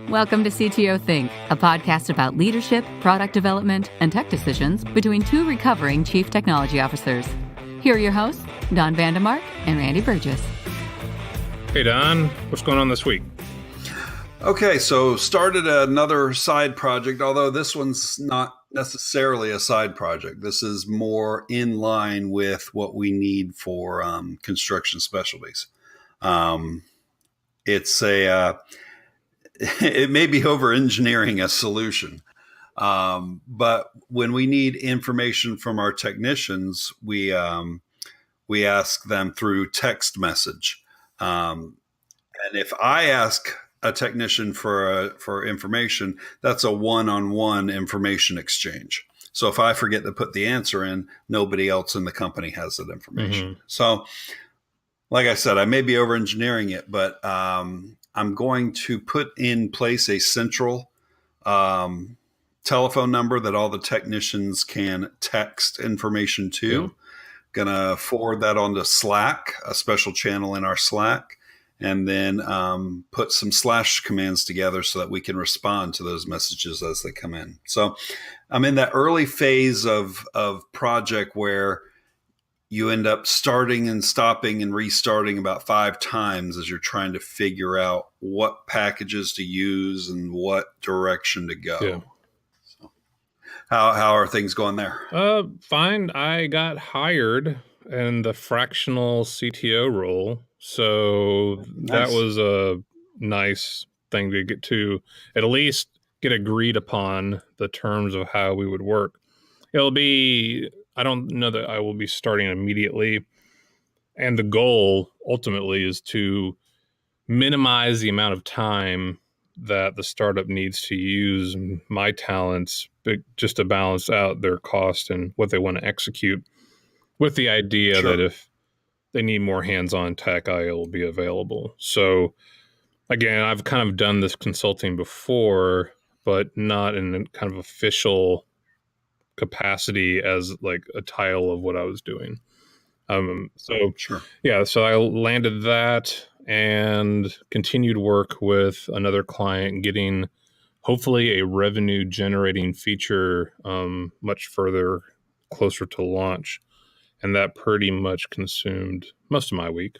Welcome to CTO Think, a podcast about leadership, product development, and tech decisions between two recovering chief technology officers. Here are your hosts, Don Vandemark and Randy Burgess. Hey, Don. What's going on this week? Okay, so started another side project, although this one's not necessarily a side project. This is more in line with what we need for construction specialties. It may be over engineering a solution, but when we need information from our technicians, we ask them through text message. And if I ask a technician for information, that's a one-on-one information exchange. So if I forget to put the answer in, nobody else in the company has that information. Mm-hmm. So like I said, I may be over engineering it, but I'm going to put in place a central telephone number that all the technicians can text information to. Yeah. Gonna forward that onto Slack, a special channel in our Slack, and then put some slash commands together so that we can respond to those messages as they come in. So I'm in that early phase of project where you end up starting and stopping and restarting about 5 times as you're trying to figure out what packages to use and what direction to go. Yeah. So how are things going there? Fine. I got hired in the fractional CTO role. So nice. That was a nice thing to get to at least get agreed upon the terms of how we would work. I don't know that I will be starting immediately. And the goal ultimately is to minimize the amount of time that the startup needs to use my talents just to balance out their cost and what they want to execute, with the idea that if they need more hands-on tech, I will be available. So again, I've kind of done this consulting before, but not in a kind of official capacity as like a title of what I was doing. So I landed that and continued work with another client, getting hopefully a revenue generating feature much further closer to launch. And that pretty much consumed most of my week.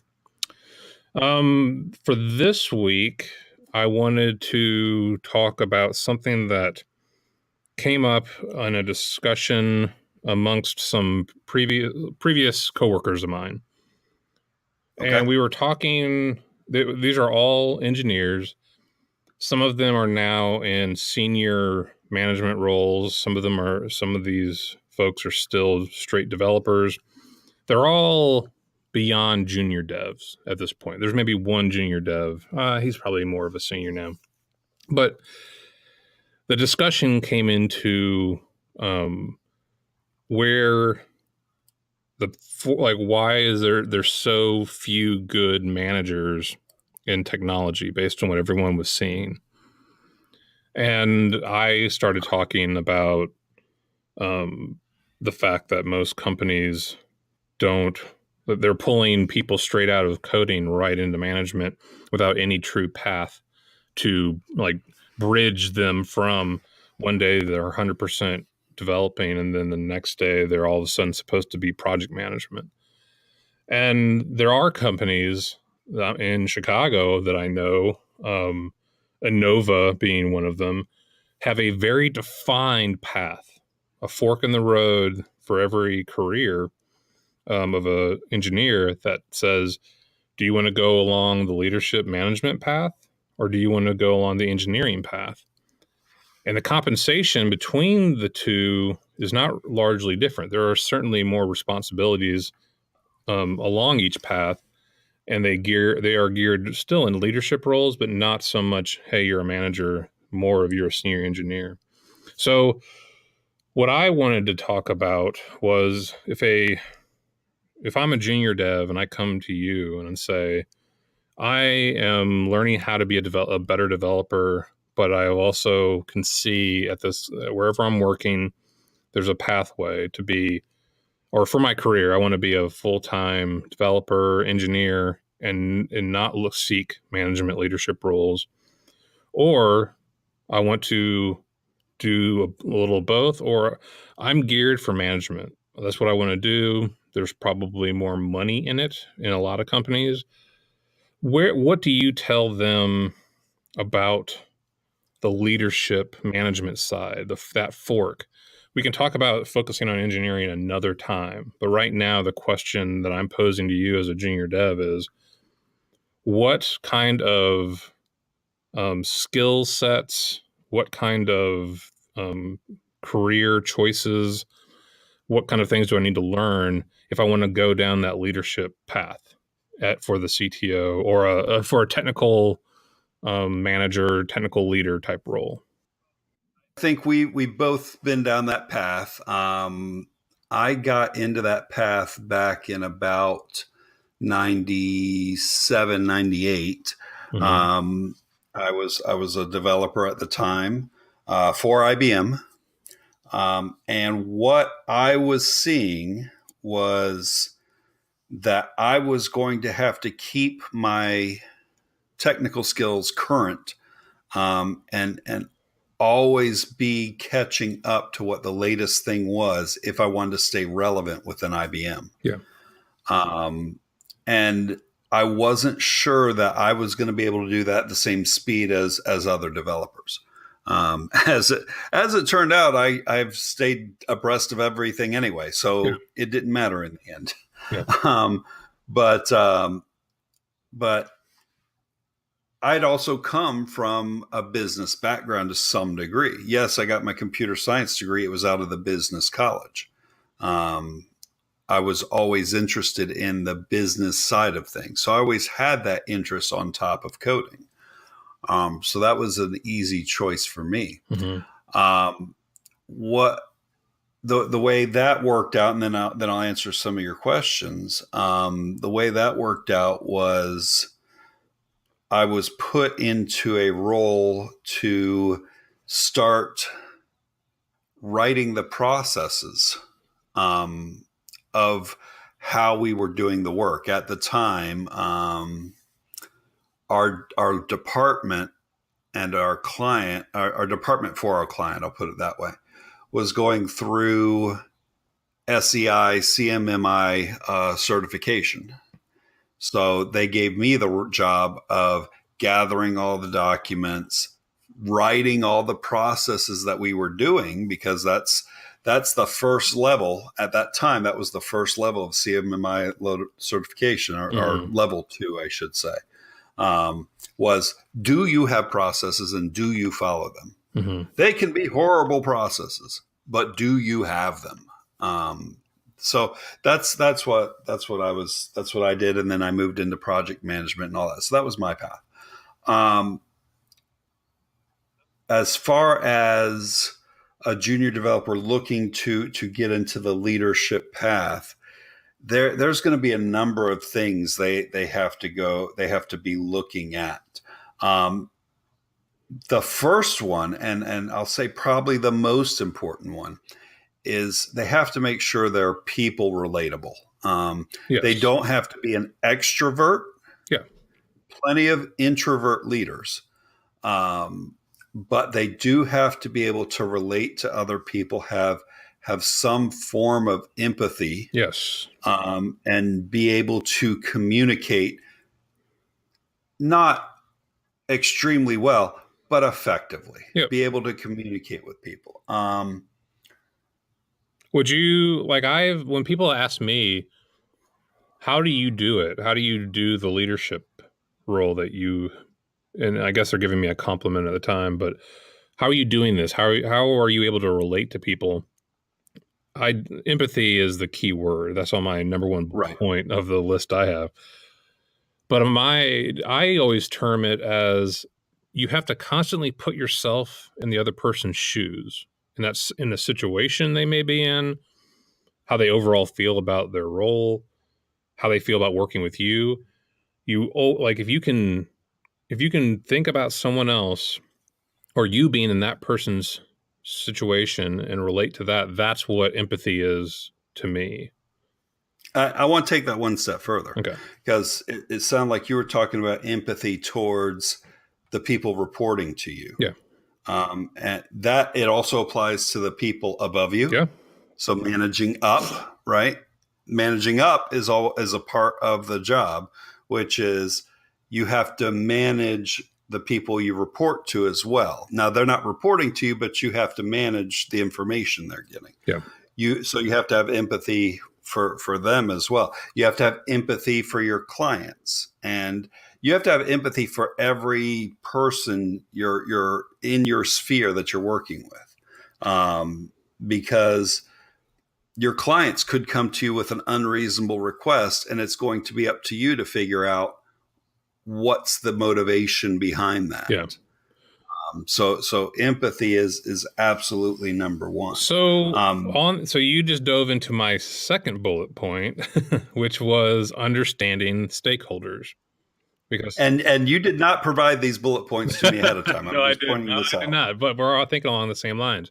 For this week, I wanted to talk about something that came up in a discussion amongst some previous coworkers of mine. Okay. And we were talking, these are all engineers. Some of them are now in senior management roles. Some of these folks are still straight developers. They're all beyond junior devs at this point. There's maybe one junior dev. He's probably more of a senior now. But the discussion came into where why is there's so few good managers in technology based on what everyone was seeing. And I started talking about the fact that most companies they're pulling people straight out of coding right into management without any true path to like bridge them from one day they're 100% developing and then the next day they're all of a sudden supposed to be project management. And there are companies in Chicago that I know, Innova being one of them, have a very defined path, a fork in the road for every career of an engineer that says, do you want to go along the leadership management path or do you want to go along the engineering path? And the compensation between the two is not largely different. There are certainly more responsibilities along each path, and they are geared still in leadership roles, but not so much, hey, you're a manager, more of you're a senior engineer. So what I wanted to talk about was if I'm a junior dev and I come to you and say, I am learning how to be a better developer, but I also can see at this, wherever I'm working, there's a pathway to be, or for my career, I want to be a full-time developer, engineer, and not seek management leadership roles. or I want to do a little both, or I'm geared for management. That's what I want to do. There's probably more money in it in a lot of companies. What do you tell them about the leadership management side, that fork? We can talk about focusing on engineering another time, but right now the question that I'm posing to you as a junior dev is, what kind of skill sets, what kind of career choices, what kind of things do I need to learn if I want to go down that leadership path for the CTO or for a technical manager, technical leader type role? I think we've both been down that path. I got into that path back in about 97, 98. Mm-hmm. I was a developer at the time for IBM. And what I was seeing was that I was going to have to keep my technical skills current, and always be catching up to what the latest thing was if I wanted to stay relevant within IBM. Yeah. And I wasn't sure that I was going to be able to do that at the same speed as other developers. As it turned out, I've stayed abreast of everything anyway, so it didn't matter in the end. Yeah. But I'd also come from a business background to some degree. Yes, I got my computer science degree. It was out of the business college. I was always interested in the business side of things, so I always had that interest on top of coding. So that was an easy choice for me. Mm-hmm. What the way that worked out, and then I'll answer some of your questions. The way that worked out was I was put into a role to start writing the processes of how we were doing the work. At the time, our department and our client, our department for our client, I'll put it that way, was going through SEI, CMMI certification. So they gave me the job of gathering all the documents, writing all the processes that we were doing, because that's the first level at that time. That was the first level of CMMI certification, or level 2, I should say. Was, do you have processes and do you follow them? Mm-hmm. They can be horrible processes, but do you have them? So that's what I did. And then I moved into project management and all that. So that was my path. As far as a junior developer looking to get into the leadership path, there's going to be a number of things they have to be looking at. The first one, and I'll say probably the most important one, is they have to make sure they're people relatable. Yes. They don't have to be an extrovert. Yeah. Plenty of introvert leaders. But they do have to be able to relate to other people, have some form of empathy. Yes. And be able to communicate, not extremely well, but effectively. Yep. Be able to communicate with people. Would you, when people ask me, how do you do it? How do you do the leadership role that you, and I guess they're giving me a compliment at the time, but how are you doing this? How are you able to relate to people? Empathy is the key word. That's on my number one point of the list I have. But I always term it as, you have to constantly put yourself in the other person's shoes. And that's in the situation they may be in, how they overall feel about their role, how they feel about working with you. If you can think about someone else, or you being in that person's situation and relate to that, that's what empathy is to me. I want to take that one step further. Okay. Because it sounded like you were talking about empathy towards the people reporting to you. Yeah. And that it also applies to the people above you. Yeah. So managing up, right? Managing up is a part of the job, which is you have to manage the people you report to as well. Now they're not reporting to you, but you have to manage the information they're getting. Yeah. So you have to have empathy for them as well. You have to have empathy for your clients, and you have to have empathy for every person you're in your sphere that you're working with, because your clients could come to you with an unreasonable request, and it's going to be up to you to figure out what's the motivation behind that. Yeah. So empathy is absolutely number one. So you just dove into my second bullet point, which was understanding stakeholders. Because and you did not provide these bullet points to me ahead of time. No, I'm just pointing this out. I did not, but we're all thinking along the same lines.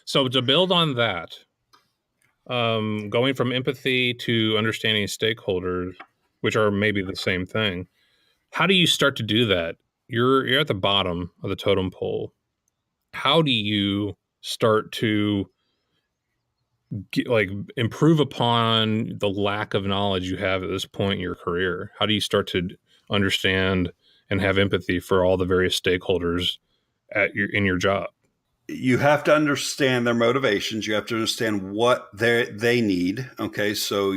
So to build on that, going from empathy to understanding stakeholders, which are maybe the same thing, how do you start to do that? You're at the bottom of the totem pole. How do you start to improve upon the lack of knowledge you have at this point in your career? How do you start to understand and have empathy for all the various stakeholders in your job? You have to understand their motivations. You have to understand what they need. Okay, so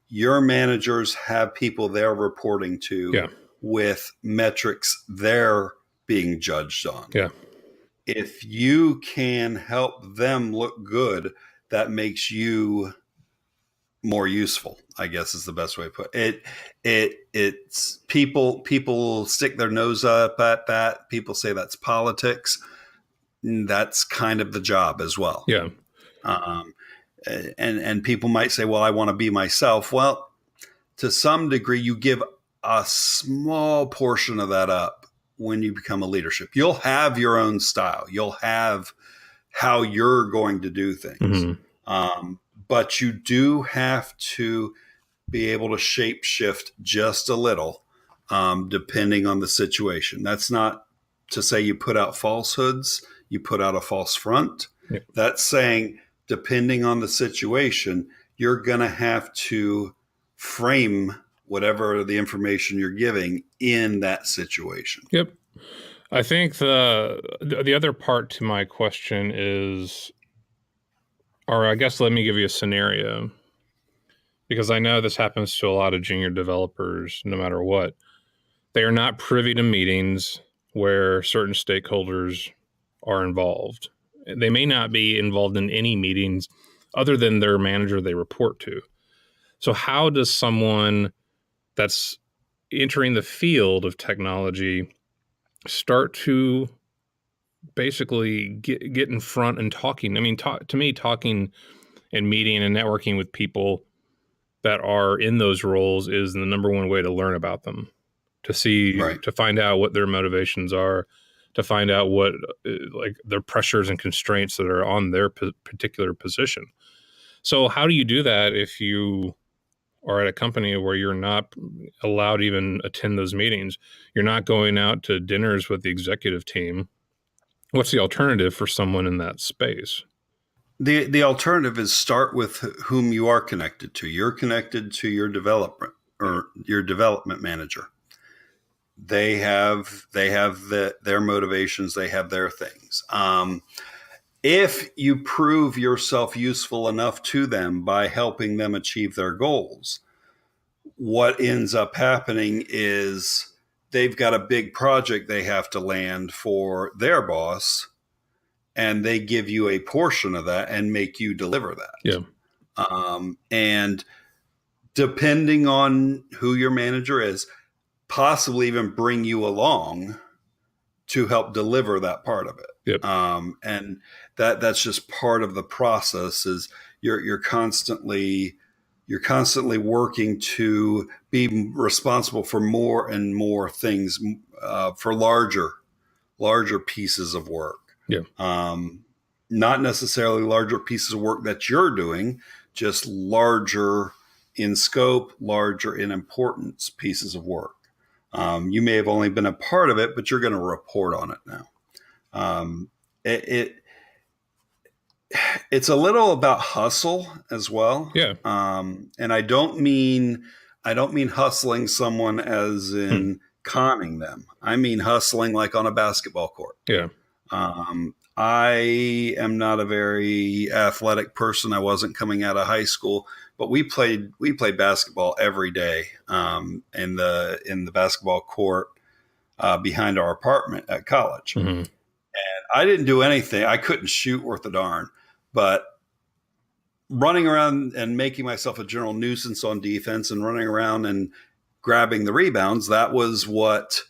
your managers have people they're reporting to with metrics they're being judged on. Yeah. If you can help them look good, that makes you more useful, I guess is the best way to put it. It's people stick their nose up at that. People say that's politics. That's kind of the job as well. Yeah. And people might say, well, I want to be myself. Well, to some degree, you give a small portion of that up when you become a leadership. You'll have your own style. You'll have how you're going to do things. Mm-hmm. But you do have to be able to shape shift just a little, depending on the situation. That's not to say you put out falsehoods, you put out a false front. Yep. That's saying, depending on the situation, you're going to have to frame whatever the information you're giving in that situation. Yep. I think the other part to my question is, or I guess let me give you a scenario, because I know this happens to a lot of junior developers no matter what. They are not privy to meetings where certain stakeholders are involved. They may not be involved in any meetings other than their manager they report to. So how does someone that's entering the field of technology start to basically get in front and talking? I mean, to me, talking and meeting and networking with people that are in those roles is the number one way to learn about them, to see, to find out what their motivations are, to find out what their pressures and constraints that are on their particular position. So how do you do that if you are at a company where you're not allowed to even attend those meetings? You're not going out to dinners with the executive team. What's the alternative for someone in that space? The alternative is start with whom you are connected to. You're connected to your development or your development manager. They have their motivations. They have their things. If you prove yourself useful enough to them by helping them achieve their goals, what ends up happening is they've got a big project they have to land for their boss, and they give you a portion of that and make you deliver that. Yeah. And depending on who your manager is, possibly even bring you along to help deliver that part of it. Yep. And that's just part of the process. Is you're constantly working to be responsible for more and more things, for larger pieces of work. Yeah. Not necessarily larger pieces of work that you're doing, just larger in scope, larger in importance pieces of work. You may have only been a part of it, but you're going to report on it now. Um, it it's a little about hustle as well. Yeah. And I don't mean hustling someone as in conning them. I mean hustling like on a basketball court. Yeah. I am not a very athletic person. I wasn't coming out of high school, but we played basketball every day in the basketball court behind our apartment at college. Mm-hmm. I didn't do anything. I couldn't shoot worth a darn, but running around and making myself a general nuisance on defense and running around and grabbing the rebounds, that was what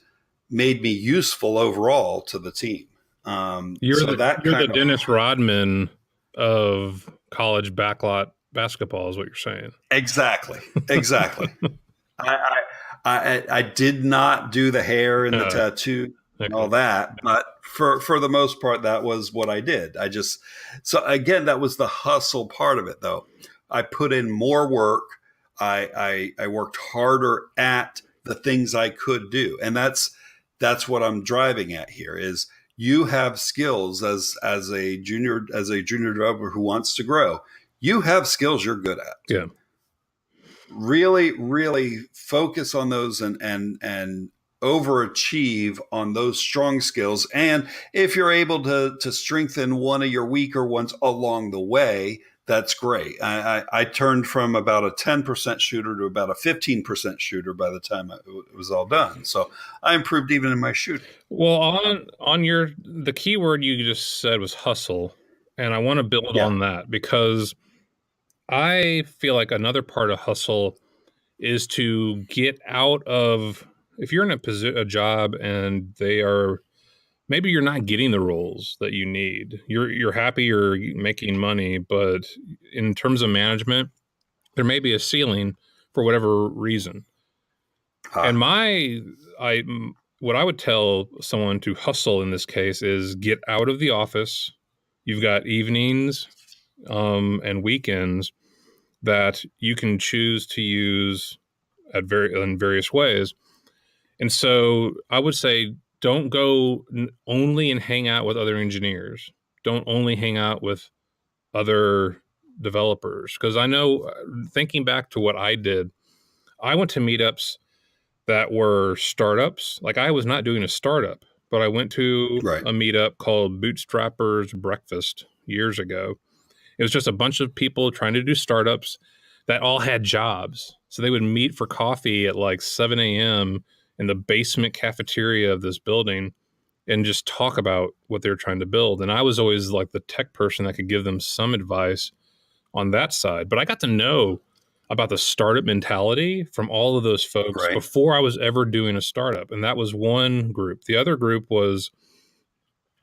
made me useful overall to the team. You're the Dennis Rodman of college backlot basketball is what you're saying. Exactly. I did not do the hair and the tattoo and all that, but for the most part, that was what I did. So again, that was the hustle part of it, though. I put in more work. I worked harder at the things I could do, and that's what I'm driving at here. Is you have skills as a junior developer who wants to grow. You have skills you're good at. Yeah. Really, really focus on those and overachieve on those strong skills. And if you're able to strengthen one of your weaker ones along the way, that's great. I turned from about a 10% shooter to about a 15% shooter by the time it was all done. So I improved even in my shooting. Well, on the key word you just said was hustle. And I want to build on that because I feel like another part of hustle is to get out of, if you're in a job and maybe you're not getting the roles that you need. You're happy you're making money, but in terms of management, there may be a ceiling for whatever reason. And what I would tell someone to hustle in this case is get out of the office. You've got evenings and weekends that you can choose to use in various ways. And so I would say, don't go only and hang out with other engineers. Don't only hang out with other developers. Because I know, thinking back to what I did, I went to meetups that were startups. Like I was not doing a startup, but I went to a meetup called Bootstrappers Breakfast years ago. It was just a bunch of people trying to do startups that all had jobs. So they would meet for coffee at like 7 a.m. in the basement cafeteria of this building and just talk about what they're trying to build. And I was always like the tech person that could give them some advice on that side. But I got to know about the startup mentality from all of those folks before I was ever doing a startup. And that was one group. The other group was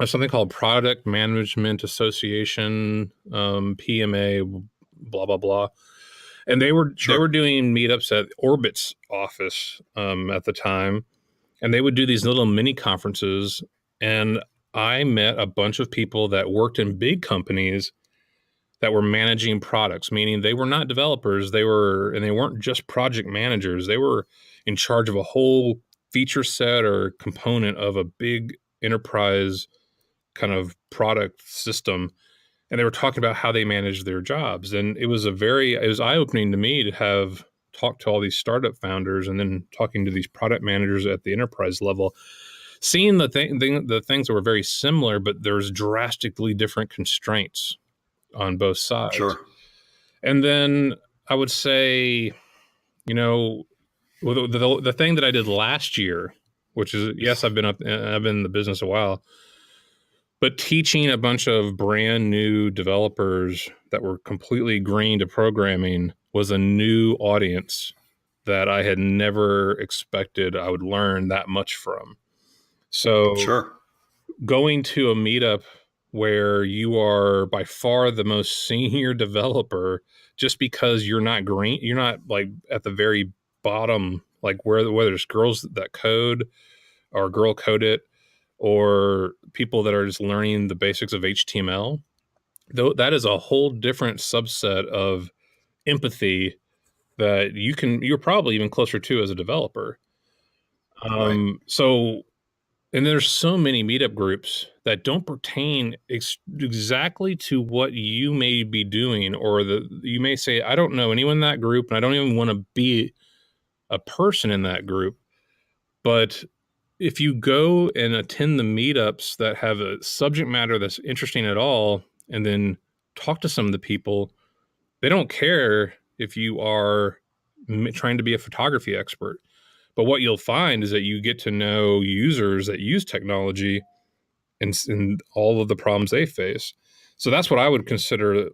something called Product Management Association, PMA, blah, blah, blah. And they were doing meetups at Orbit's office at the time. And they would do these little mini conferences. And I met a bunch of people that worked in big companies that were managing products, meaning they were not developers. They weren't just project managers. They were in charge of a whole feature set or component of a big enterprise kind of product system. And they were talking about how they managed their jobs. And it was eye-opening to me to have talked to all these startup founders and then talking to these product managers at the enterprise level, seeing the things that were very similar, but there's drastically different constraints on both sides. Sure. And then I would say, the thing that I did last year, which is, yes, I've been in the business a while, but teaching a bunch of brand new developers that were completely green to programming was a new audience that I had never expected I would learn that much from. So going to a meetup where you are by far the most senior developer, just because you're not green, you're not like at the very bottom, like where there's girls that code or girl code it, or people that are just learning the basics of HTML, though that is a whole different subset of empathy that you're probably even closer to as a developer. So, and there's so many meetup groups that don't pertain exactly to what you may be doing, or you may say, I don't know anyone in that group, and I don't even want to be a person in that group. But if you go and attend the meetups that have a subject matter that's interesting at all, and then talk to some of the people, they don't care if you are trying to be a photography expert. But what you'll find is that you get to know users that use technology and all of the problems they face. So that's what I would consider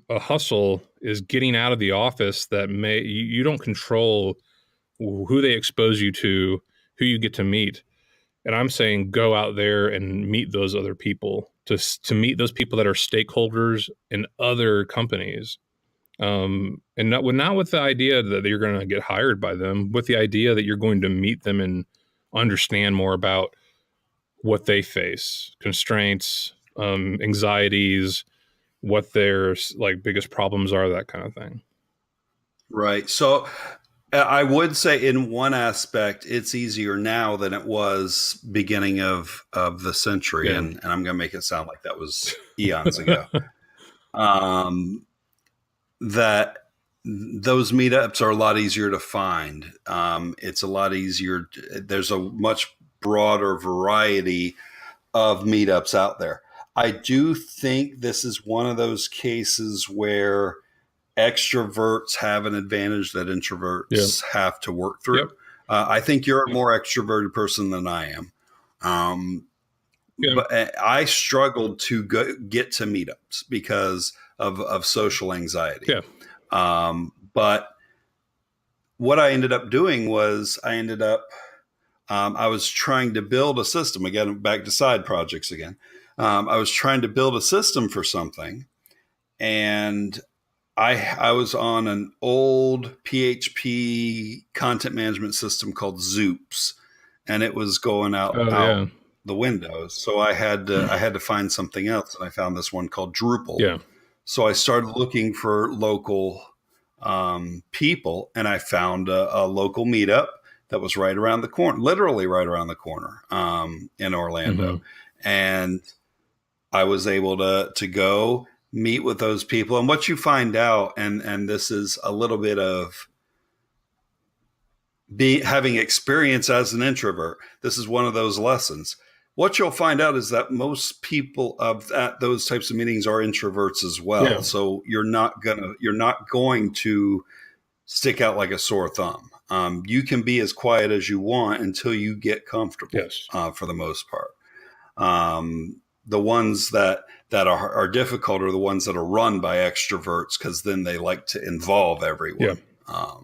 a hustle, is getting out of the office that you don't control who they expose you to, who you get to meet. And I'm saying go out there and meet those other people, to meet those people that are stakeholders in other companies. And not with the idea that you're going to get hired by them, with the idea that you're going to meet them and understand more about what they face, constraints, anxieties, what their like biggest problems are, that kind of thing. Right. So I would say in one aspect, it's easier now than it was beginning of the century. Yeah. And I'm going to make it sound like that was eons ago. That those meetups are a lot easier to find. It's a lot easier. There's a much broader variety of meetups out there. I do think this is one of those cases where extroverts have an advantage that introverts have to work through. Yep. I think you're a more extroverted person than I am. But I struggled to get to meetups because of social anxiety. Yeah. But what I ended up doing was I was trying to build a system, again, back to side projects again. I was trying to build a system for something, and I was on an old PHP content management system called Zoops, and it was going out the windows. So I had to find something else, and I found this one called Drupal. Yeah. So I started looking for local people, and I found a local meetup that was right around the corner, literally right around the corner, in Orlando. Mm-hmm. And I was able to go meet with those people. And what you find out, and this is a little bit of having experience as an introvert, this is one of those lessons. What you'll find out is that most people at those types of meetings are introverts as well. Yeah. So you're not going to stick out like a sore thumb. You can be as quiet as you want until you get comfortable. Yes. For the most part. The ones that are difficult are the ones that are run by extroverts, because then they like to involve everyone. Yeah.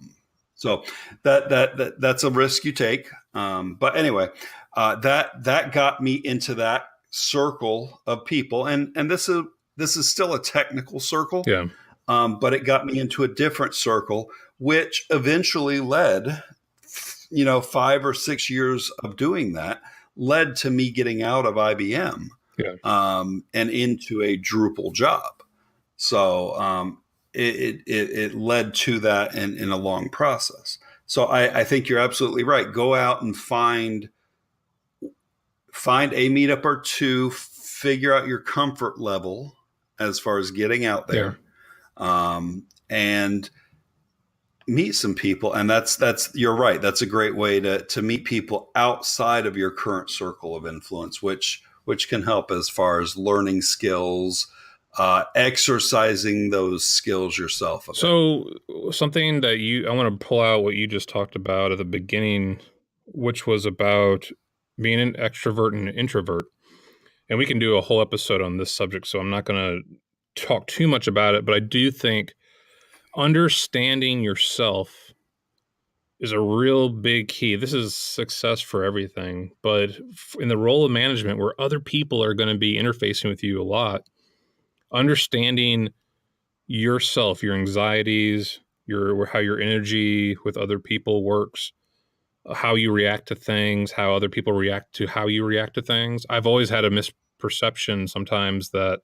So that's a risk you take. But anyway, that got me into that circle of people, and this is still a technical circle. Yeah. But it got me into a different circle, which eventually led, 5 or 6 years of doing that led to me getting out of IBM. Yeah. And into a Drupal job. So it led to that in a long process. So I think you're absolutely right. Go out and find a meetup or two, figure out your comfort level as far as getting out there, and meet some people. And that's you're right. That's a great way to meet people outside of your current circle of influence, which can help as far as learning skills, exercising those skills yourself. So something that I want to pull out what you just talked about at the beginning, which was about being an extrovert and an introvert. And we can do a whole episode on this subject, so I'm not going to talk too much about it, but I do think understanding yourself is a real big key. This is success for everything, but in the role of management where other people are going to be interfacing with you a lot, understanding yourself, your anxieties, how your energy with other people works, how you react to things, how other people react to how you react to things. I've always had a misperception sometimes that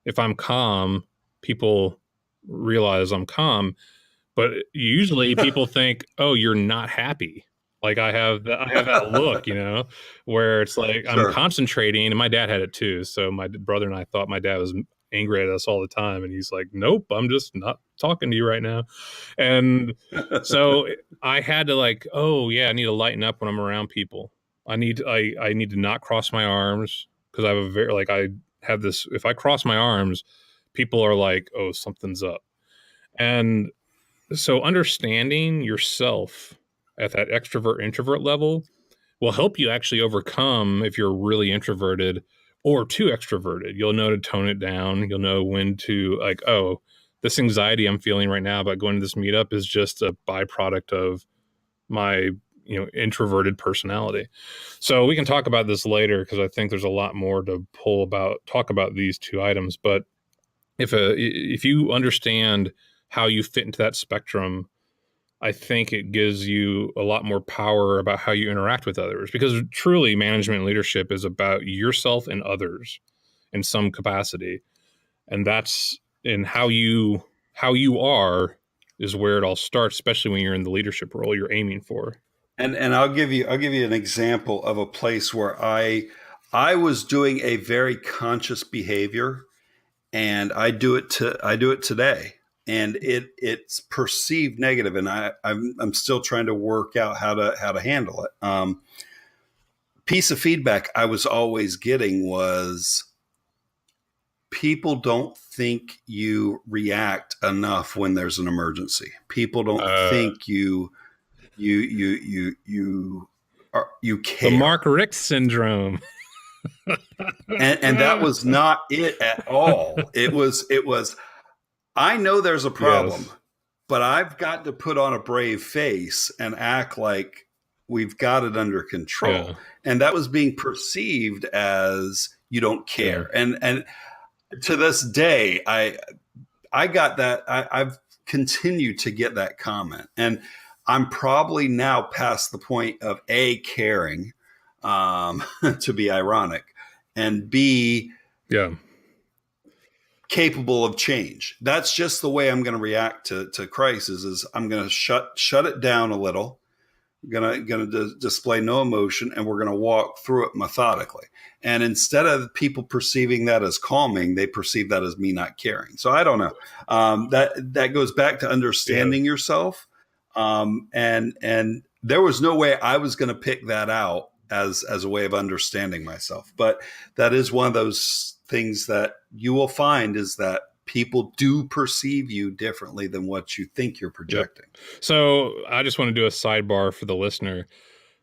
if I'm calm, people realize I'm calm. But usually people think, oh, you're not happy Like I have that look, where it's like I'm Sure. concentrating, and my dad had it too. So my brother and I thought my dad was angry at us all the time, and he's like, "Nope, I'm just not talking to you right now." And so I had to like, oh yeah, I need to lighten up when I'm around people. I need to not cross my arms because I have a very like I have this. If I cross my arms, people are like, "Oh, something's up." And so understanding yourself at that extrovert introvert level will help you actually overcome if you're really introverted or too extroverted. You'll know to tone it down. You'll know when to like, oh, this anxiety I'm feeling right now about going to this meetup is just a byproduct of my introverted personality. So we can talk about this later because I think there's a lot more to talk about these two items. But if you understand how you fit into that spectrum, I think it gives you a lot more power about how you interact with others, because truly management and leadership is about yourself and others in some capacity. And that's in how you are is where it all starts, especially when you're in the leadership role you're aiming for. And I'll give you an example of a place where I was doing a very conscious behavior, and I do it today, and it's perceived negative, and I'm still trying to work out how to handle it. Piece of feedback I was always getting was people don't think you react enough when there's an emergency. People don't think you The care. Mark Richt syndrome. And that was not it at all. It was I know there's a problem, Yes. but I've got to put on a brave face and act like we've got it under control. Yeah. And that was being perceived as you don't Yeah. care. And to this day, I got that. I've continued to get that comment, and I'm probably now past the point of A, caring, to be ironic, and B, Yeah. capable of change. That's just the way I'm going to react to crisis. Is I'm going to shut it down a little. Gonna display no emotion, and we're gonna walk through it methodically. And instead of people perceiving that as calming, they perceive that as me not caring. So I don't know. That goes back to understanding yourself. And there was no way I was going to pick that out as a way of understanding myself. But that is one of those things that you will find is that people do perceive you differently than what you think you're projecting. Yep. So I just want to do a sidebar for the listener.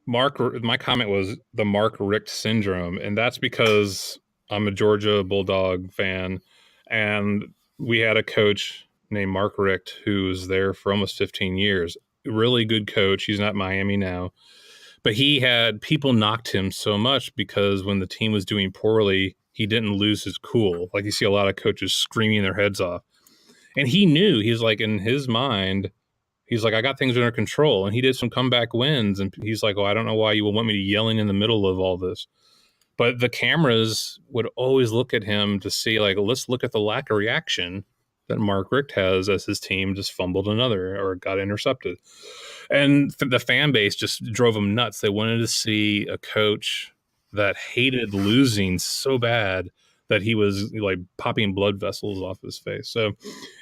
My comment was the Mark Richt syndrome, and that's because I'm a Georgia Bulldog fan, and we had a coach named Mark Richt who was there for almost 15 years. Really good coach. He's not at Miami now, but he had people knocked him so much because when the team was doing poorly, he didn't lose his cool. Like you see a lot of coaches screaming their heads off. And he knew, he's like, in his mind, he's like, I got things under control. And he did some comeback wins. And he's like, oh, I don't know why you would want me to yelling in the middle of all this. But the cameras would always look at him to see, like, let's look at the lack of reaction that Mark Richt has as his team just fumbled another or got intercepted. And the fan base just drove him nuts. They wanted to see a coach that hated losing so bad that he was like popping blood vessels off his face. So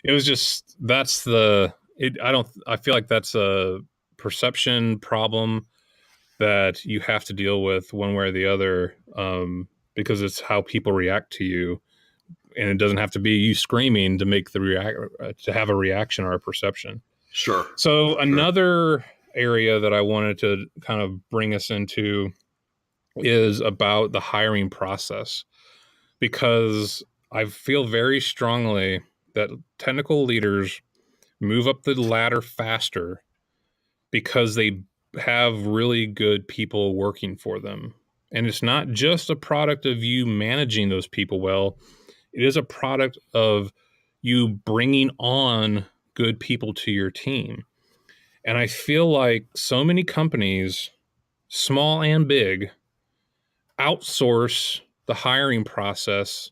it was just, I feel like that's a perception problem that you have to deal with one way or the other, because it's how people react to you. And it doesn't have to be you screaming to make to have a reaction or a perception. Sure. So another area that I wanted to kind of bring us into is about the hiring process, because I feel very strongly that technical leaders move up the ladder faster because they have really good people working for them. And it's not just a product of you managing those people well. It is a product of you bringing on good people to your team. And I feel like so many companies, small and big, outsource the hiring process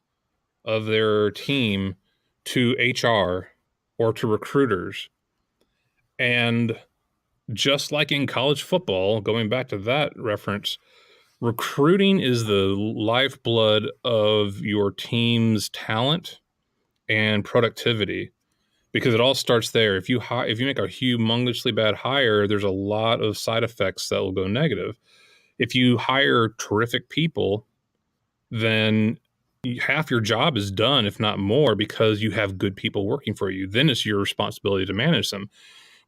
of their team to HR or to recruiters. And just like in college football, going back to that reference, recruiting is the lifeblood of your team's talent and productivity, because it all starts there. If you make a humongously bad hire, there's a lot of side effects that will go negative. If you hire terrific people, then half your job is done, if not more, because you have good people working for you. Then it's your responsibility to manage them.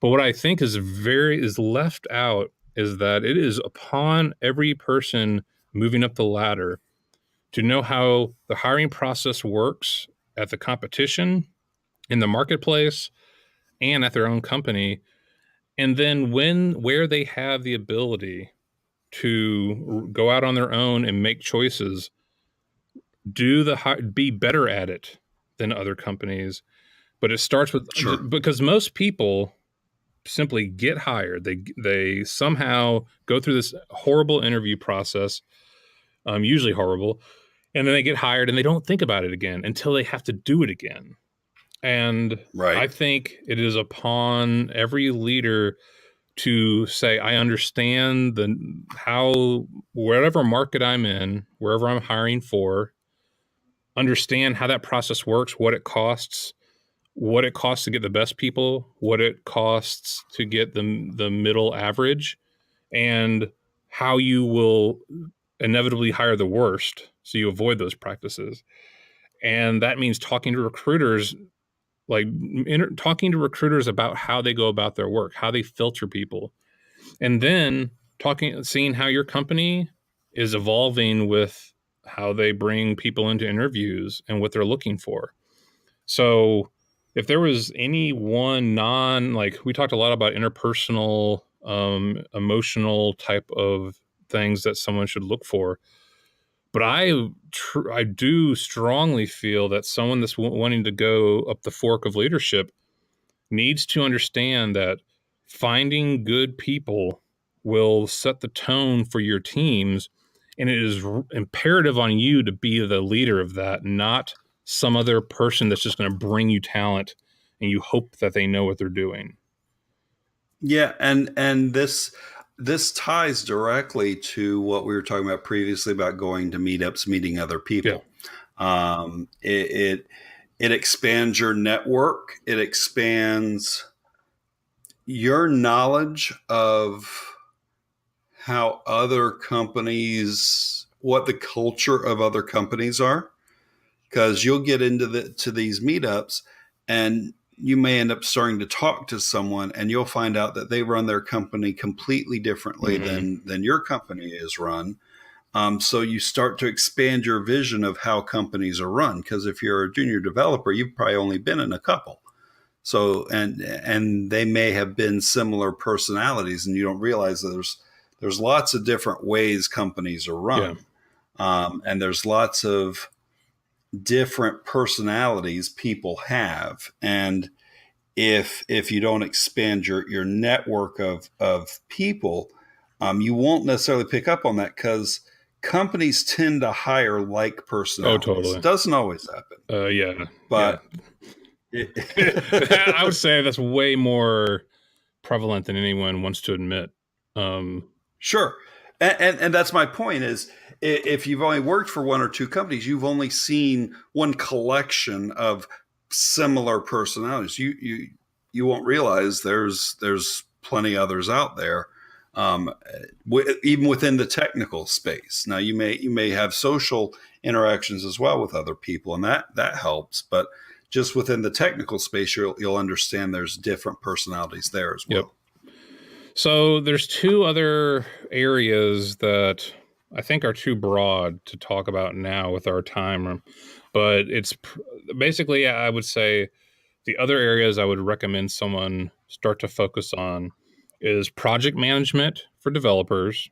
But what I think is left out is that it is upon every person moving up the ladder to know how the hiring process works at the competition, in the marketplace, and at their own company. And then where they have the ability to go out on their own and make choices, be better at it than other companies. But it starts with, Sure. because most people simply get hired. They somehow go through this horrible interview process, usually horrible, and then they get hired and they don't think about it again until they have to do it again. And Right. I think it is upon every leader to say, I understand how whatever market I'm in, wherever I'm hiring for, understand how that process works, what it costs to get the best people, what it costs to get the middle average, and how you will inevitably hire the worst so you avoid those practices. And that means talking to recruiters, talking to recruiters about how they go about their work, how they filter people, and then seeing how your company is evolving with how they bring people into interviews and what they're looking for. So if there was any one we talked a lot about interpersonal, emotional type of things that someone should look for, but I do strongly feel that someone that's wanting to go up the fork of leadership needs to understand that finding good people will set the tone for your teams, and it is imperative on you to be the leader of that, not some other person that's just going to bring you talent and you hope that they know what they're doing. Yeah, and this ties directly to what we were talking about previously about going to meetups, meeting other people. Yeah. It expands your network. It expands your knowledge of how other companies, what the culture of other companies are, because you'll get into these meetups and you may end up starting to talk to someone and you'll find out that they run their company completely differently than your company is run. So you start to expand your vision of how companies are run. Because if you're a junior developer, you've probably only been in a couple. So, and they may have been similar personalities and you don't realize that there's lots of different ways companies are run. Yeah. And there's lots of different personalities people have, and if you don't expand your network of people, you won't necessarily pick up on that, because companies tend to hire like personalities. Oh, totally. It doesn't always happen. Yeah, but I would say that's way more prevalent than anyone wants to admit. Sure. And that's my point is, if you've only worked for one or two companies, you've only seen one collection of similar personalities. You won't realize there's plenty others out there, even within the technical space. Now you may have social interactions as well with other people, and that helps. But just within the technical space, you'll understand there's different personalities there as well. Yep. So there's two other areas that I think are too broad to talk about now with our time, but it's basically, I would say the other areas I would recommend someone start to focus on is project management for developers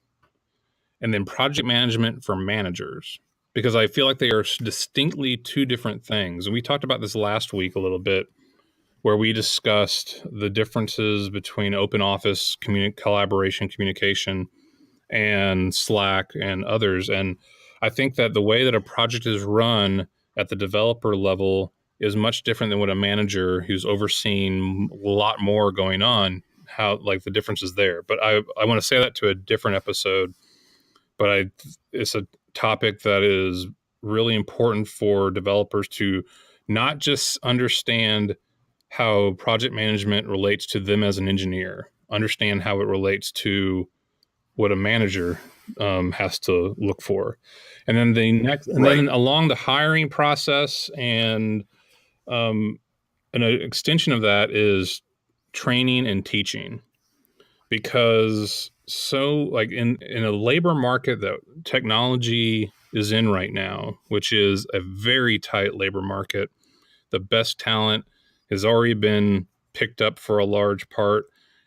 and then project management for managers, because I feel like they are distinctly two different things. And we talked about this last week a little bit, where we discussed the differences between open office collaboration, communication, and Slack and others. And I think that the way that a project is run at the developer level is much different than what a manager who's overseeing a lot more going on how like the difference is there. But I want to say that to a different episode. But it's a topic that is really important for developers to not just understand how project management relates to them as an engineer, understand how it relates to what a manager has to look for. And then then along the hiring process and an extension of that is training and teaching, because like in a labor market that technology is in right now, which is a very tight labor market, the best talent has already been picked up for a large part,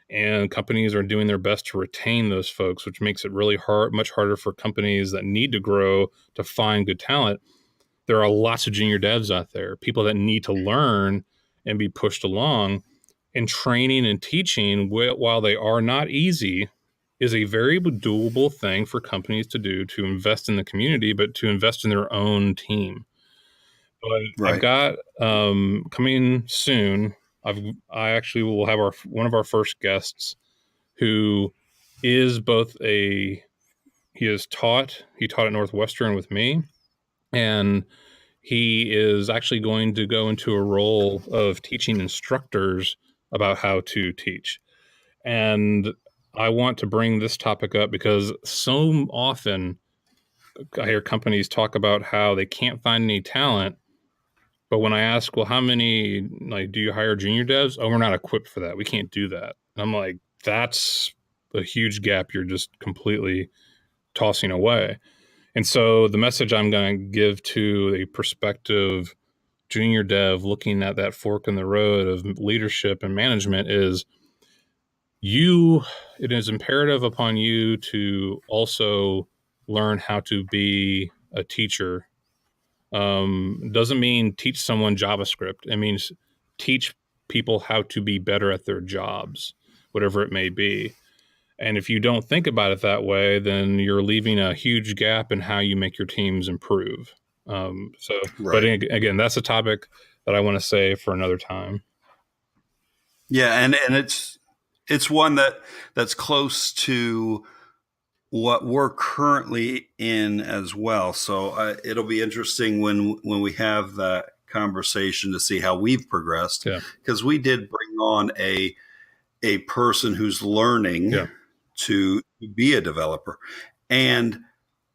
and companies are doing their best to retain those folks, which makes it really much harder for companies that need to grow to find good talent. There are lots of junior devs out there, people that need to learn and be pushed along. And training and teaching, while they are not easy, is a very doable thing for companies to do, to invest in the community, but to invest in their own team. But I've got coming soon. I actually will have one of our first guests, who is he taught at Northwestern with me, and he is actually going to go into a role of teaching instructors about how to teach. And I want to bring this topic up because so often I hear companies talk about how they can't find any talent. But when I ask, well, how many, like, do you hire junior devs? Oh, we're not equipped for that. We can't do that. And I'm like, that's a huge gap you're just completely tossing away. And so the message I'm going to give to a prospective junior dev looking at that fork in the road of leadership and management is, it is imperative upon you to also learn how to be a teacher. Doesn't mean teach someone JavaScript. It means teach people how to be better at their jobs, whatever it may be. And if you don't think about it that way, then you're leaving a huge gap in how you make your teams improve. But again, that's a topic that I want to say for another time. Yeah, and it's one that's close to what we're currently in as well. So it'll be interesting when we have that conversation to see how we've progressed, because we did bring on a person who's learning to be a developer. And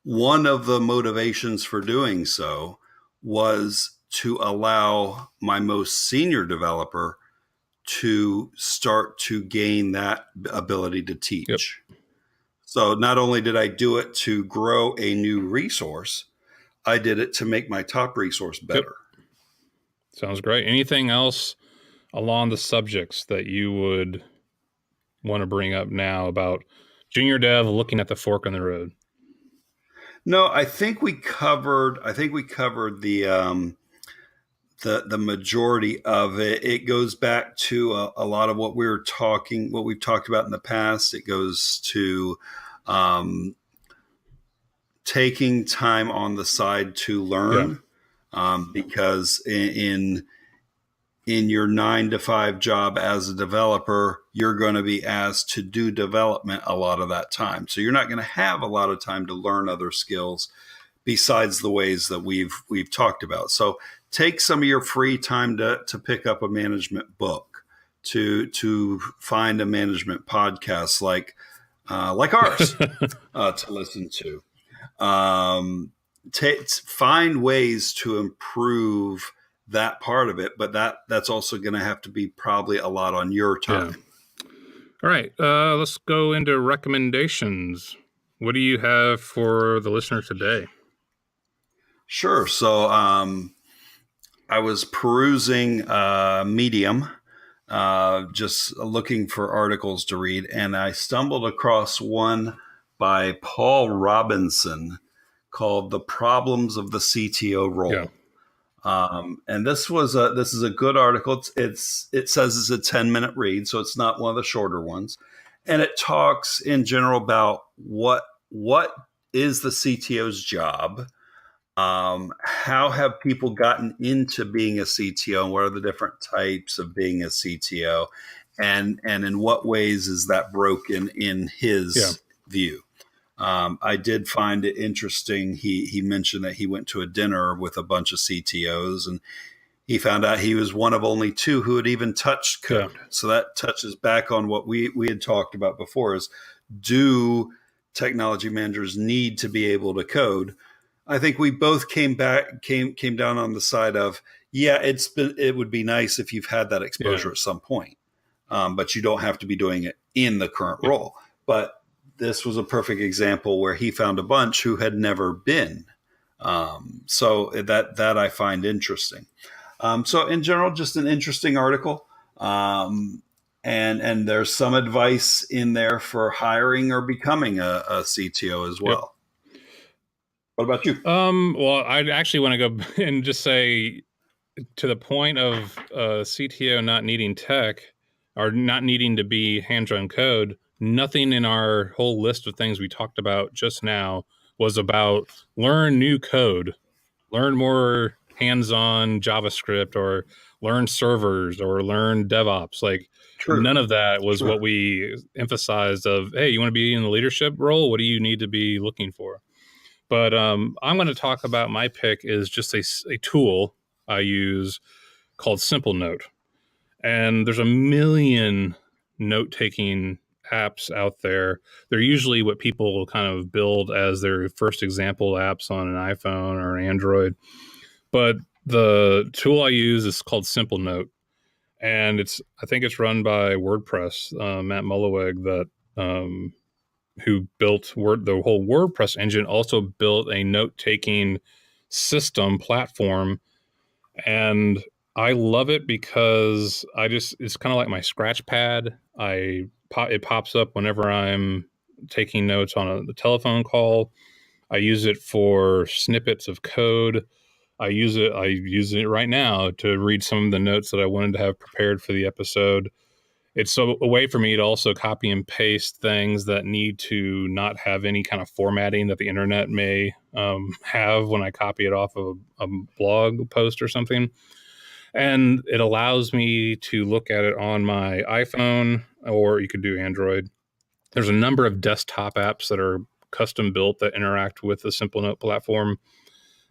one of the motivations for doing so was to allow my most senior developer to start to gain that ability to teach. Yep. So not only did I do it to grow a new resource, I did it to make my top resource better. Yep. Sounds great. Anything else along the subjects that you would want to bring up now about junior dev looking at the fork in the road? No, I think we covered the majority of it. It goes back to a lot of what we've talked about in the past. It goes to taking time on the side to learn, because in your 9-to-5 job as a developer, you're going to be asked to do development a lot of that time. So you're not going to have a lot of time to learn other skills besides the ways that we've talked about. So take some of your free time to pick up a management book, to find a management podcast like ours to listen to. Find ways to improve that part of it, but that's also going to have to be probably a lot on your time. Yeah. All right, let's go into recommendations. What do you have for the listener today? Sure. So I was perusing Medium, just looking for articles to read, and I stumbled across one by Paul Robinson called "The Problems of the CTO Role." Yeah. And this is a good article. It says it's a 10-minute read, so it's not one of the shorter ones. And it talks in general about what is the CTO's job, how have people gotten into being a CTO, and what are the different types of being a CTO, and in what ways is that broken in his view? I did find it interesting. He mentioned that he went to a dinner with a bunch of CTOs, and he found out he was one of only 2 who had even touched code. Yeah. So that touches back on what we had talked about before: is do technology managers need to be able to code? I think we both came down on the side of, it would be nice if you've had that exposure at some point, but you don't have to be doing it in the current role. But this was a perfect example where he found a bunch who had never been. So that I find interesting. So in general, just an interesting article. And there's some advice in there for hiring or becoming a CTO as well. Yep. What about you? Well, I actually want to go and just say, to the point of CTO not needing tech or not needing to be hands-on code, nothing in our whole list of things we talked about just now was about learn new code, learn more hands-on JavaScript, or learn servers, or learn DevOps. Like, True. None of that was what we emphasized of, hey, you want to be in the leadership role? What do you need to be looking for? But I'm going to talk about my pick is just a tool I use called Simple Note. And there's a million note-taking apps out there. They're usually what people kind of build as their first example apps on an iPhone or an Android. But the tool I use is called Simple Note. And I think it's run by WordPress, Matt Mullenweg, that who built the whole WordPress engine, also built a note-taking system platform. And I love it because it's kind of like my scratch pad. It pops up whenever I'm taking notes on the telephone call. I use it for snippets of code. I use it right now to read some of the notes that I wanted to have prepared for the episode. It's a way for me to also copy and paste things that need to not have any kind of formatting that the internet may have when I copy it off of a blog post or something. And it allows me to look at it on my iPhone, or you could do Android. There's a number of desktop apps that are custom built that interact with the Simple Note platform.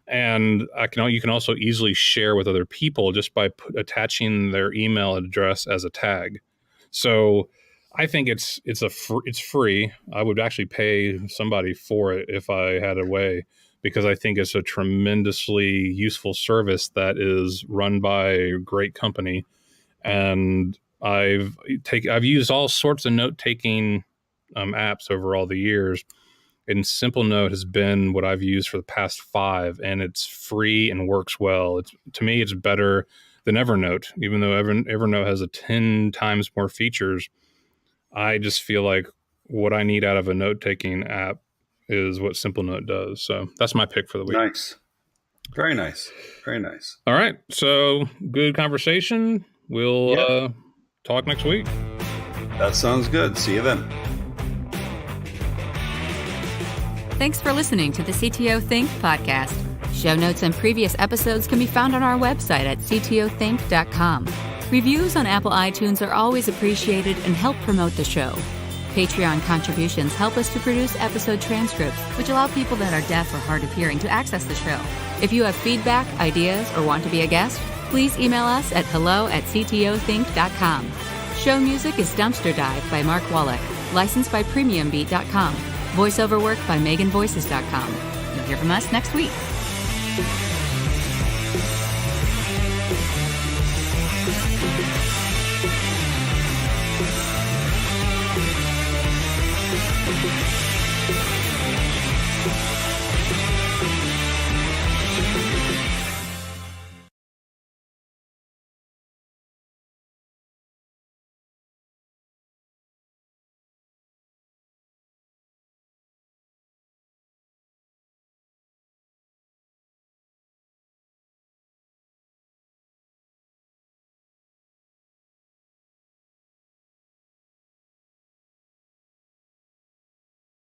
And you can also easily share with other people just by attaching their email address as a tag. So I think it's free. I would actually pay somebody for it if I had a way, because I think it's a tremendously useful service that is run by a great company. And I've used all sorts of note-taking apps over all the years. And Simple Note has been what I've used for the past 5, and it's free and works well. To me, it's better than Evernote, even though Evernote has 10 times more features. I just feel like what I need out of a note-taking app is what Simple Note does. So that's my pick for the week. Nice. Very nice. Very nice. All right. So good conversation. We'll talk next week. That sounds good. See you then. Thanks for listening to the CTO Think podcast. Show notes and previous episodes can be found on our website at ctothink.com. Reviews on Apple iTunes are always appreciated and help promote the show. Patreon contributions help us to produce episode transcripts, which allow people that are deaf or hard of hearing to access the show. If you have feedback, ideas, or want to be a guest, please email us at hello@ctothink.com. Show music is Dumpster Dive by Mark Wallach, licensed by premiumbeat.com. Voiceover work by meganvoices.com. You'll hear from us next week.